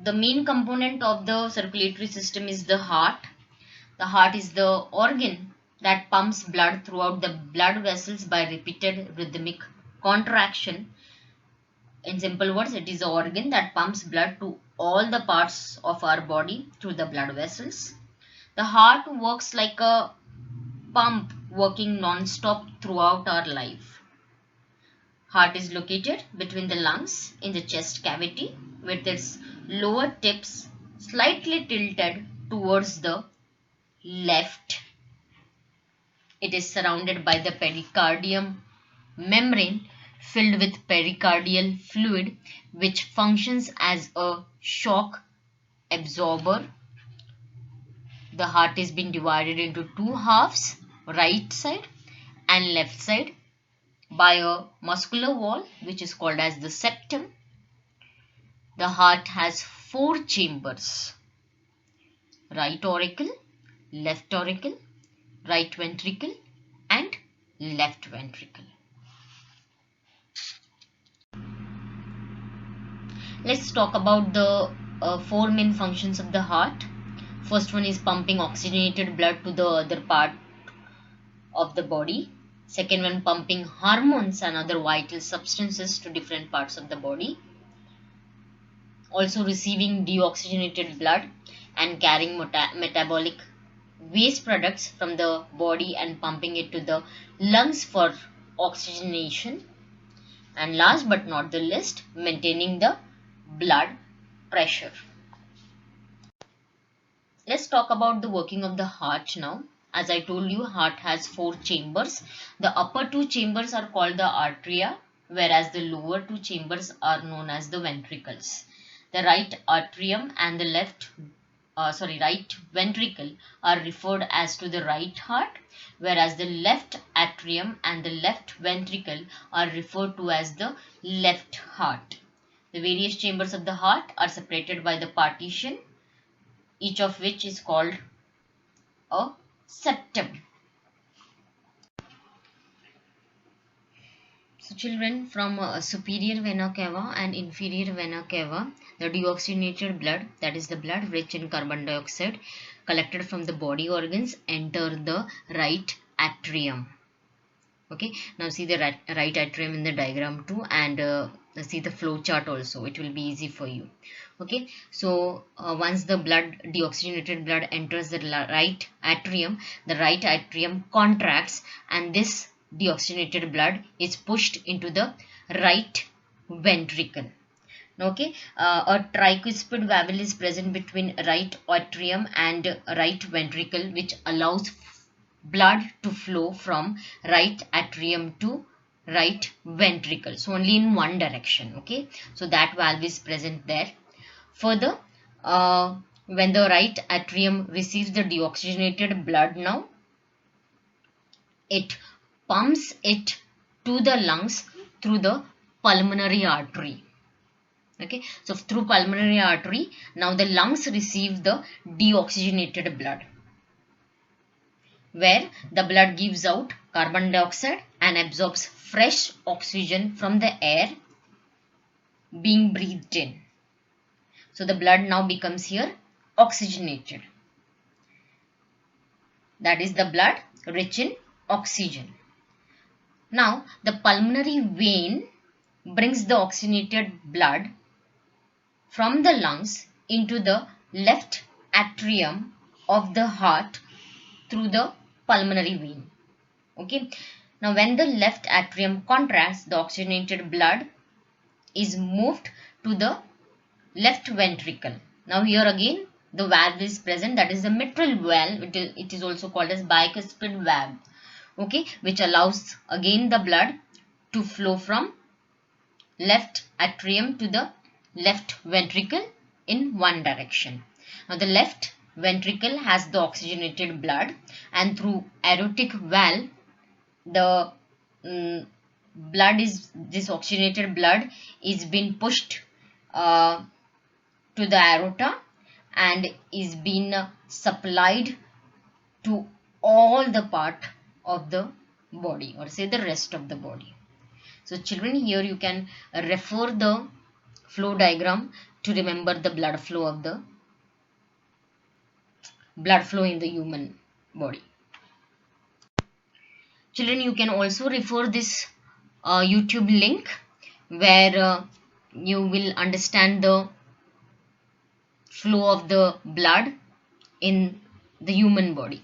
the main component of the circulatory system is the heart. The heart is the organ that pumps blood throughout the blood vessels by repeated rhythmic contraction. In simple words, it is the organ that pumps blood to all the parts of our body through the blood vessels. The heart works like a pump working non-stop throughout our life. Heart is located between the lungs in the chest cavity with its lower tips slightly tilted towards the left. It is surrounded by the pericardium membrane filled with pericardial fluid which functions as a shock absorber. The heart is being divided into two halves, right side and left side, by a muscular wall which is called as the septum. The heart has four chambers: right auricle, left auricle, right ventricle and left ventricle. Let's talk about the four main functions of the heart. First one is pumping oxygenated blood to the other part of the body. Second one, pumping hormones and other vital substances to different parts of the body. Also receiving deoxygenated blood and carrying metabolic waste products from the body and pumping it to the lungs for oxygenation. And last but not the least, maintaining the blood pressure. Let's talk about the working of the heart now. As I told you, heart has four chambers. The upper two chambers are called the arteria, whereas the lower two chambers are known as the ventricles. The right atrium and the right ventricle are referred as to the right heart, whereas the left atrium and the left ventricle are referred to as the left heart. The various chambers of the heart are separated by the partition, each of which is called a septum. So children, from superior vena cava and inferior vena cava, the deoxygenated blood, that is the blood rich in carbon dioxide collected from the body organs, enter the right atrium. Okay, now see the right atrium in the diagram too, and see the flow chart also. It will be easy for you. Okay, so once the deoxygenated blood enters the right atrium, the right atrium contracts and this deoxygenated blood is pushed into the right ventricle. Okay, a tricuspid valve is present between right atrium and right ventricle, which allows blood to flow from right atrium to right ventricle, so only in one direction. Okay, so that valve is present there. Further, when the right atrium receives the deoxygenated blood, now it pumps it to the lungs through the pulmonary artery. Okay, so through pulmonary artery, now the lungs receive the deoxygenated blood, where the blood gives out carbon dioxide and absorbs fresh oxygen from the air being breathed in. So the blood now becomes here oxygenated. That is the blood rich in oxygen. Now the pulmonary vein brings the oxygenated blood from the lungs into the left atrium of the heart through the pulmonary vein. Okay, now when the left atrium contracts, the oxygenated blood is moved to the left ventricle. Now here again the valve is present, that is the mitral valve. It is also called as bicuspid valve. Okay, which allows again the blood to flow from left atrium to the left ventricle in one direction. Now the left ventricle has the oxygenated blood, and through aortic valve the this oxygenated blood is being pushed to the aorta and is being supplied to all the part of the body, or say the rest of the body. So children, here you can refer the flow diagram to remember the blood flow in the human body. Children, you can also refer this YouTube link where you will understand the flow of the blood in the human body.